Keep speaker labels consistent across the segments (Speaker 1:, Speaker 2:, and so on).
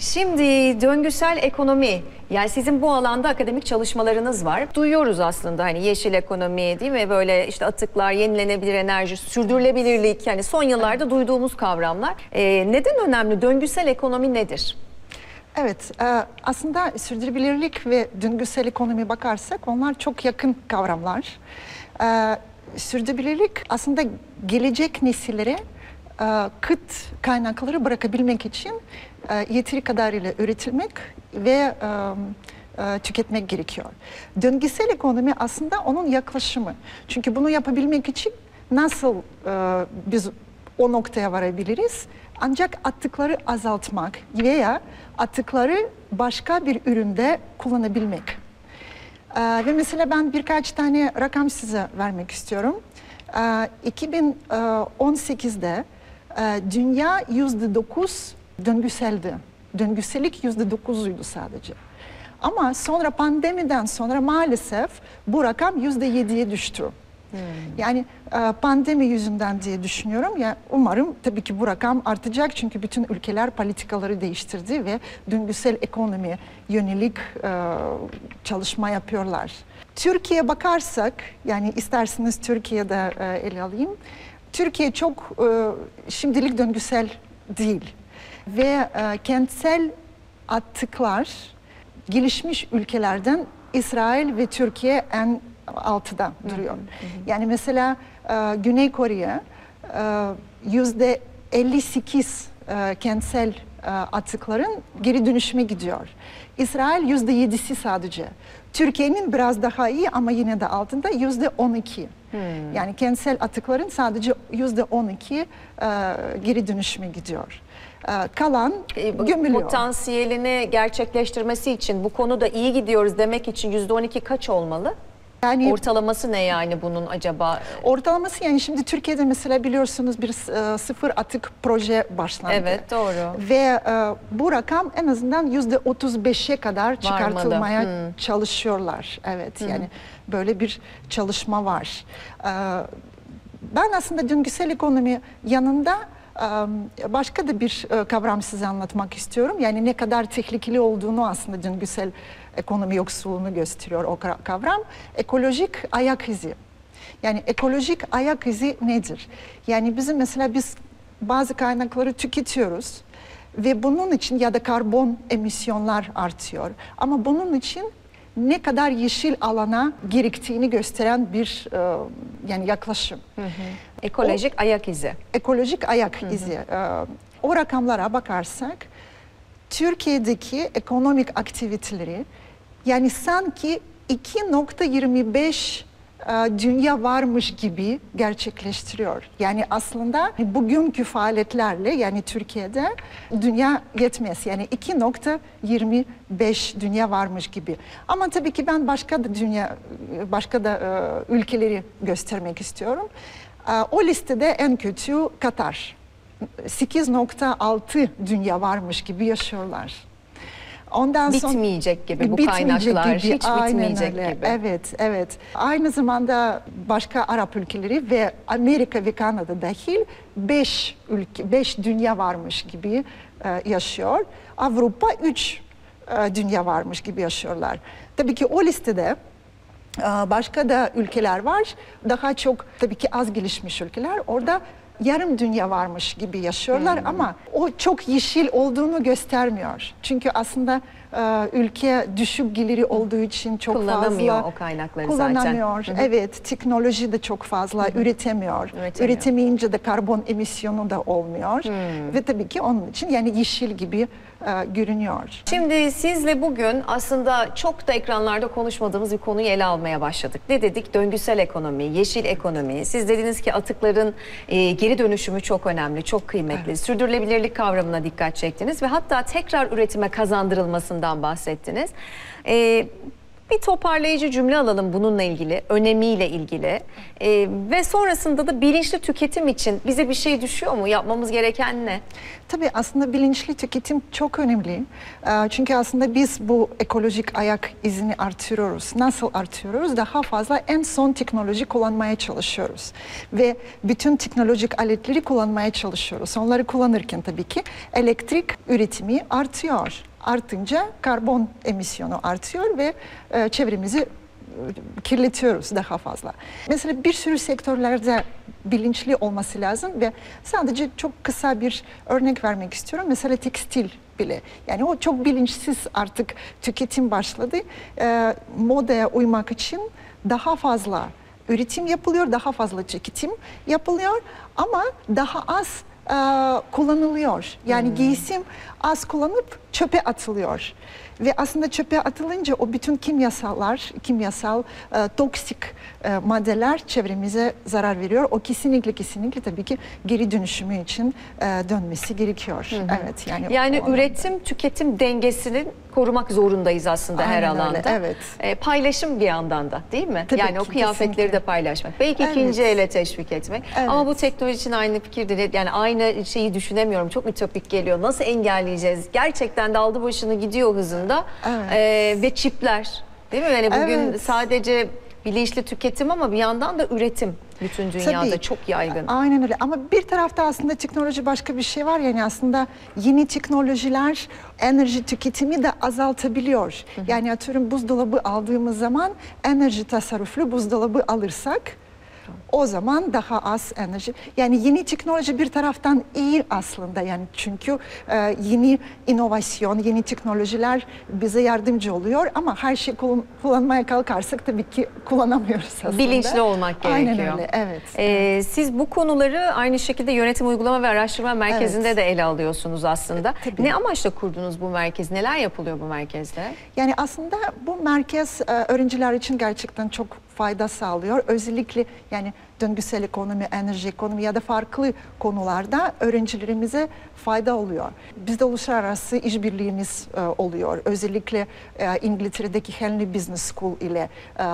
Speaker 1: Şimdi döngüsel ekonomi, yani sizin bu alanda akademik çalışmalarınız var. Duyuyoruz aslında hani yeşil ekonomi, değil mi? Böyle işte atıklar, yenilenebilir enerji, sürdürülebilirlik, yani son yıllarda duyduğumuz kavramlar. Neden önemli? Döngüsel ekonomi nedir?
Speaker 2: Evet, aslında sürdürülebilirlik ve döngüsel ekonomi bakarsak onlar çok yakın kavramlar. Sürdürülebilirlik aslında gelecek nesillere kıt kaynakları bırakabilmek için yeteri kadarıyla üretilmek ve tüketmek gerekiyor. Döngüsel ekonomi aslında onun yaklaşımı. Çünkü bunu yapabilmek için nasıl biz o noktaya varabiliriz? Ancak atıkları azaltmak veya atıkları başka bir üründe kullanabilmek. Ve mesela ben birkaç tane rakam size vermek istiyorum. 2018'de dünya %9 döngüseldi. Döngüsellik %9'uydu sadece. Ama sonra pandemiden sonra maalesef bu rakam %7'ye düştü. Yani pandemi yüzünden diye düşünüyorum. Yani umarım tabii ki bu rakam artacak çünkü bütün ülkeler politikaları değiştirdi ve döngüsel ekonomiye yönelik çalışma yapıyorlar. Türkiye'ye bakarsak, yani isterseniz Türkiye'de ele alayım. Türkiye çok şimdilik döngüsel değil ve kentsel atıklar gelişmiş ülkelerden İsrail ve Türkiye en altıda duruyor. Yani mesela Güney Kore'ye %58 kentsel atıkların geri dönüşüme gidiyor. İsrail %7'si sadece. Türkiye'nin biraz daha iyi ama yine de altında %12. Yani kentsel atıkların sadece %12 geri dönüşüme gidiyor. Kalan gömülüyor.
Speaker 1: Potansiyelini gerçekleştirmesi için bu konuda iyi gidiyoruz demek için %12 kaç olmalı? Yani ortalaması ne yani bunun acaba?
Speaker 2: Ortalaması yani şimdi Türkiye'de mesela biliyorsunuz bir sıfır atık proje başlandı.
Speaker 1: Evet, doğru.
Speaker 2: Ve bu rakam en azından %35'e kadar çıkartılmaya çalışıyorlar. Evet, yani böyle bir çalışma var. Ben aslında döngüsel ekonomi yanında başka da bir kavram size anlatmak istiyorum. Yani ne kadar tehlikeli olduğunu aslında döngüsel ekonomi yoksulluğunu gösteriyor o kavram. Ekolojik ayak izi. Yani ekolojik ayak izi nedir? Yani bizim mesela biz bazı kaynakları tüketiyoruz ve bunun için ya da karbon emisyonlar artıyor. Ama bunun için ne kadar yeşil alana gerektiğini gösteren bir yani yaklaşım.
Speaker 1: Ekolojik ayak izi.
Speaker 2: Ekolojik ayak izi. O rakamlara bakarsak Türkiye'deki ekonomik aktiviteleri yani sanki 2.25 dünya varmış gibi gerçekleştiriyor. Yani aslında bugünkü faaliyetlerle yani Türkiye'de dünya yetmez. Yani 2.25 dünya varmış gibi. Ama tabii ki ben başka da ülkeleri göstermek istiyorum. O listede en kötü Katar. 8.6 dünya varmış gibi yaşıyorlar.
Speaker 1: Ondan bitmeyecek gibi bu kaynaklar, hiç bitmeyecek gibi.
Speaker 2: Evet, evet. Aynı zamanda başka Arap ülkeleri ve Amerika ve Kanada dahil 5 dünya varmış gibi yaşıyor. Avrupa 3 dünya varmış gibi yaşıyorlar. Tabii ki o listede başka da ülkeler var. Daha çok tabii ki az gelişmiş ülkeler. Orada yarım dünya varmış gibi yaşıyorlar ama o çok yeşil olduğunu göstermiyor. Çünkü aslında ülke düşük geliri olduğu için çok
Speaker 1: kullanamıyor
Speaker 2: fazla
Speaker 1: o kaynakları
Speaker 2: kullanamıyor.
Speaker 1: Zaten.
Speaker 2: Evet, teknoloji de çok fazla üretemiyor. Üretemeyince de karbon emisyonu da olmuyor. Ve tabii ki onun için yani yeşil gibi görünüyor.
Speaker 1: Şimdi sizle bugün aslında çok da ekranlarda konuşmadığımız bir konuyu ele almaya başladık. Ne dedik? Döngüsel ekonomi, yeşil ekonomi. Siz dediniz ki atıkların geri dönüşümü çok önemli, çok kıymetli. Evet. Sürdürülebilirlik kavramına dikkat çektiniz ve hatta tekrar üretime kazandırılmasından bahsettiniz. Bir toparlayıcı cümle alalım bununla ilgili, önemiyle ilgili. Ve sonrasında da bilinçli tüketim için bize bir şey düşüyor mu? Yapmamız gereken ne?
Speaker 2: Tabii aslında bilinçli tüketim çok önemli. Çünkü aslında biz bu ekolojik ayak izini artırıyoruz. Nasıl artırıyoruz? Daha fazla en son teknoloji kullanmaya çalışıyoruz. Ve bütün teknolojik aletleri kullanmaya çalışıyoruz. Onları kullanırken tabii ki elektrik üretimi artıyor. Artınca karbon emisyonu artıyor ve çevremizi kirletiyoruz daha fazla. Mesela bir sürü sektörlerde bilinçli olması lazım ve sadece çok kısa bir örnek vermek istiyorum. Mesela tekstil bile. Yani o çok bilinçsiz artık tüketim başladı. Modaya uymak için daha fazla üretim yapılıyor, daha fazla tüketim yapılıyor ama daha az kullanılıyor. Yani giysim az kullanıp çöpe atılıyor. Ve aslında çöpe atılınca o bütün kimyasal toksik maddeler çevremize zarar veriyor. O kesinlikle tabii ki geri dönüşümü için dönmesi gerekiyor. Evet,
Speaker 1: yani üretim tüketim dengesini korumak zorundayız aslında her
Speaker 2: Aynen
Speaker 1: alanda.
Speaker 2: öyle, evet.
Speaker 1: Paylaşım bir yandan da değil mi?
Speaker 2: Tabii
Speaker 1: yani
Speaker 2: ki,
Speaker 1: o kıyafetleri
Speaker 2: kesinlikle.
Speaker 1: de paylaşmak. Belki
Speaker 2: Evet.
Speaker 1: ikinci ele teşvik etmek.
Speaker 2: Evet.
Speaker 1: Ama bu teknoloji için aynı fikirde yani aynı şeyi düşünemiyorum. Çok ütopik geliyor. Nasıl engelleyeceğiz? Gerçekten de aldı başını gidiyor hızında.
Speaker 2: Evet.
Speaker 1: Ve çipler değil mi? Yani bugün
Speaker 2: Evet.
Speaker 1: sadece bilinçli tüketim ama bir yandan da üretim bütün dünyada
Speaker 2: Tabii.
Speaker 1: çok yaygın.
Speaker 2: Aynen öyle ama bir tarafta aslında teknoloji başka bir şey var yani aslında yeni teknolojiler enerji tüketimi de azaltabiliyor. Yani atıyorum buzdolabı aldığımız zaman enerji tasarruflu buzdolabı alırsak o zaman daha az enerji. Yani yeni teknoloji bir taraftan iyi aslında yani çünkü yeni inovasyon, yeni teknolojiler bize yardımcı oluyor ama her şeyi kullanmaya kalkarsak tabii ki kullanamıyoruz aslında.
Speaker 1: Bilinçli olmak gerekiyor.
Speaker 2: Aynen öyle, evet.
Speaker 1: Siz bu konuları aynı şekilde Yönetim Uygulama ve Araştırma Merkezi'nde
Speaker 2: Evet.
Speaker 1: de ele alıyorsunuz aslında.
Speaker 2: Tabii.
Speaker 1: Ne amaçla kurdunuz bu merkezi? Neler yapılıyor bu merkezde?
Speaker 2: Yani aslında bu merkez öğrenciler için gerçekten çok fayda sağlıyor. Özellikle yani döngüsel ekonomi, enerji ekonomi ya da farklı konularda öğrencilerimize fayda oluyor. Bizde uluslararası işbirliğimiz oluyor. Özellikle İngiltere'deki Henley Business School ile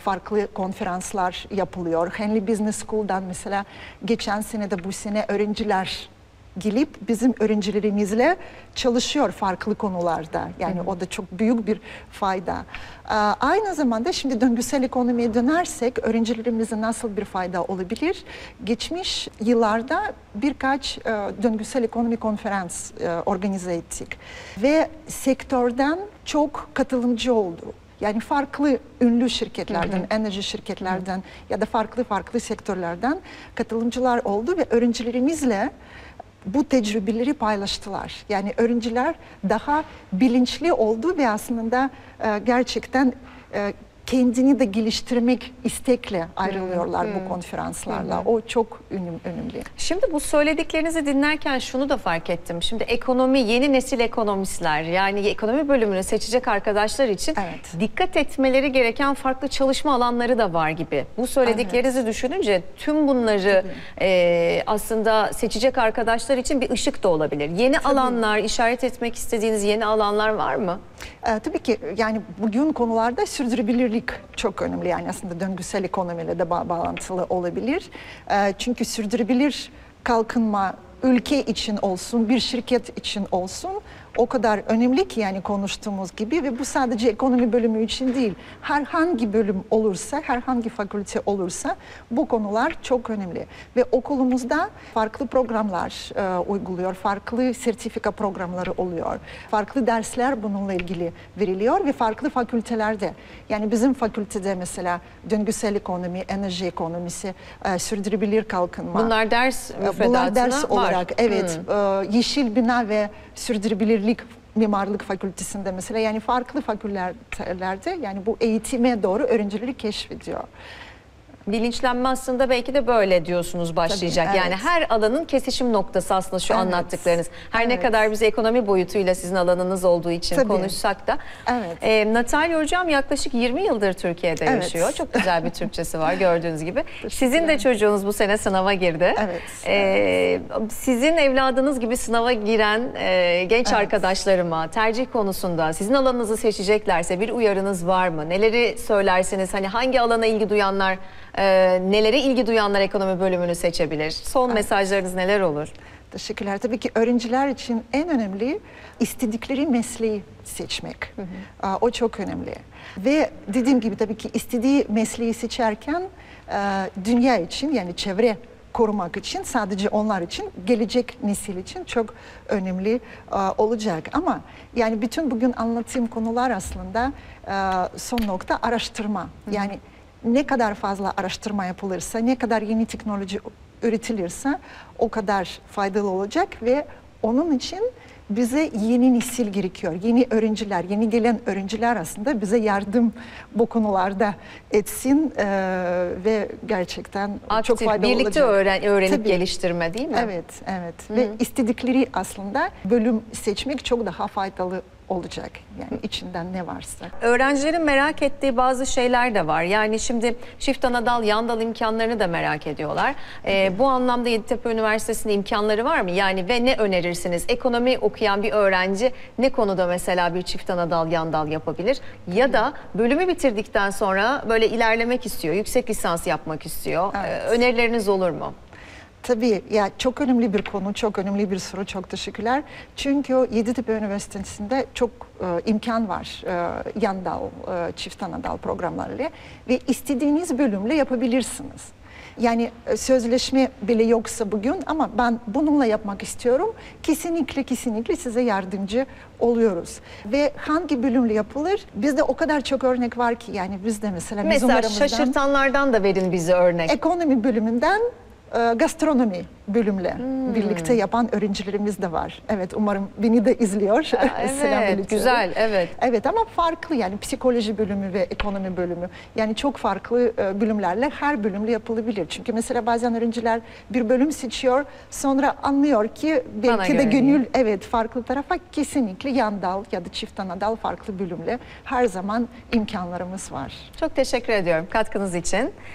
Speaker 2: farklı konferanslar yapılıyor. Henley Business School'dan mesela geçen sene de bu sene öğrenciler gelip bizim öğrencilerimizle çalışıyor farklı konularda. Yani o da çok büyük bir fayda. Aynı zamanda şimdi döngüsel ekonomiye dönersek öğrencilerimize nasıl bir fayda olabilir? Geçmiş yıllarda birkaç döngüsel ekonomi konferans organize ettik. Ve sektörden çok katılımcı oldu. Yani farklı ünlü şirketlerden, enerji şirketlerden ya da farklı sektörlerden katılımcılar oldu ve öğrencilerimizle bu tecrübeleri paylaştılar. Yani öğrenciler daha bilinçli oldu ve aslında gerçekten kendini de geliştirmek istekle ayrılıyorlar bu konferanslarla. O çok önemli.
Speaker 1: Şimdi bu söylediklerinizi dinlerken şunu da fark ettim. Şimdi ekonomi, yeni nesil ekonomistler yani ekonomi bölümünü seçecek arkadaşlar için dikkat etmeleri gereken farklı çalışma alanları da var gibi. Bu söylediklerinizi düşününce tüm bunları aslında seçecek arkadaşlar için bir ışık da olabilir. Yeni alanlar, işaret etmek istediğiniz yeni alanlar var mı?
Speaker 2: Tabii ki yani bugün konularda sürdürülebilirlik çok önemli. Yani aslında döngüsel ekonomiyle de bağlantılı olabilir. Çünkü sürdürülebilir kalkınma ülke için olsun, bir şirket için olsun o kadar önemli ki yani konuştuğumuz gibi ve bu sadece ekonomi bölümü için değil. Herhangi bölüm olursa, herhangi fakülte olursa bu konular çok önemli. Ve okulumuzda farklı programlar uyguluyor, farklı sertifika programları oluyor. Farklı dersler bununla ilgili veriliyor ve farklı fakültelerde. Yani bizim fakültede mesela döngüsel ekonomi, enerji ekonomisi, sürdürülebilir kalkınma.
Speaker 1: Bunlar ders müfredatına
Speaker 2: Bunlar ders
Speaker 1: var.
Speaker 2: olarak evet. Yeşil bina ve sürdürülebilirlik mimarlık fakültesinde mesela yani farklı fakültelerde yani bu eğitime doğru öğrencileri keşfediyor.
Speaker 1: Bilinçlenme aslında belki de böyle diyorsunuz başlayacak.
Speaker 2: Tabii, evet.
Speaker 1: Yani her alanın kesişim noktası aslında şu
Speaker 2: Evet.
Speaker 1: anlattıklarınız. Her ne
Speaker 2: Evet.
Speaker 1: kadar biz ekonomi boyutuyla sizin alanınız olduğu için
Speaker 2: Tabii.
Speaker 1: konuşsak da.
Speaker 2: Evet.
Speaker 1: Natalya Hocam yaklaşık 20 yıldır Türkiye'de
Speaker 2: Evet.
Speaker 1: yaşıyor. Çok güzel bir Türkçesi var gördüğünüz gibi. Sizin de çocuğunuz bu sene sınava girdi.
Speaker 2: Evet.
Speaker 1: Sizin evladınız gibi sınava giren genç arkadaşlarıma tercih konusunda sizin alanınızı seçeceklerse bir uyarınız var mı? Neleri söylersiniz? Hani hangi alana ilgi duyanlar, nelere ilgi duyanlar ekonomi bölümünü seçebilir? Son mesajlarınız neler olur?
Speaker 2: Teşekkürler. Tabii ki öğrenciler için en önemli istedikleri mesleği seçmek. O çok önemli. Ve dediğim gibi tabii ki istediği mesleği seçerken dünya için, yani çevre korumak için, sadece onlar için, gelecek nesil için çok önemli olacak. Ama yani bütün bugün anlattığım konular aslında son nokta araştırma. Yani ne kadar fazla araştırma yapılırsa, ne kadar yeni teknoloji üretilirse o kadar faydalı olacak ve onun için bize yeni nesil gerekiyor. Yeni öğrenciler, yeni gelen öğrenciler aslında bize yardım bu konularda etsin ve gerçekten
Speaker 1: aktif,
Speaker 2: çok faydalı
Speaker 1: birlikte
Speaker 2: olacak.
Speaker 1: öğrenip
Speaker 2: Tabii.
Speaker 1: geliştirme değil mi?
Speaker 2: Evet, evet. Ve istedikleri aslında bölüm seçmek çok daha faydalı olacak. Yani içinden ne varsa.
Speaker 1: Öğrencilerin merak ettiği bazı şeyler de var. Yani şimdi çift ana dal, yan dal imkanlarını da merak ediyorlar. Bu anlamda Yeditepe Üniversitesi'nin imkanları var mı? Yani ve ne önerirsiniz? Ekonomi okuyan bir öğrenci ne konuda mesela bir çift ana dal, yan dal yapabilir? Ya da bölümü bitirdikten sonra böyle ilerlemek istiyor, yüksek lisans yapmak istiyor.
Speaker 2: Evet.
Speaker 1: Önerileriniz olur mu?
Speaker 2: Tabii ya, çok önemli bir konu, çok önemli bir soru, çok teşekkürler. Çünkü Yeditepe Üniversitesi'nde çok imkan var yan dal, çift ana dal programlarıyla ve istediğiniz bölümle yapabilirsiniz. Yani sözleşme bile yoksa bugün ama ben bununla yapmak istiyorum. Kesinlikle size yardımcı oluyoruz. Ve hangi bölümle yapılır? Bizde o kadar çok örnek var ki, yani bizde mesela
Speaker 1: Şaşırtanlardan da verin bize örnek.
Speaker 2: Ekonomi bölümünden gastronomi bölümle birlikte yapan öğrencilerimiz de var. Evet, umarım beni de izliyor. Selam
Speaker 1: Evet,
Speaker 2: iletiyorum.
Speaker 1: güzel, evet.
Speaker 2: Evet, ama farklı, yani psikoloji bölümü ve ekonomi bölümü. Yani çok farklı bölümlerle her bölümle yapılabilir. Çünkü mesela bazen öğrenciler bir bölüm seçiyor, sonra anlıyor ki belki de gönül farklı tarafa, kesinlikle yan dal ya da çift ana dal farklı bölümle her zaman imkanlarımız var.
Speaker 1: Çok teşekkür ediyorum katkınız için.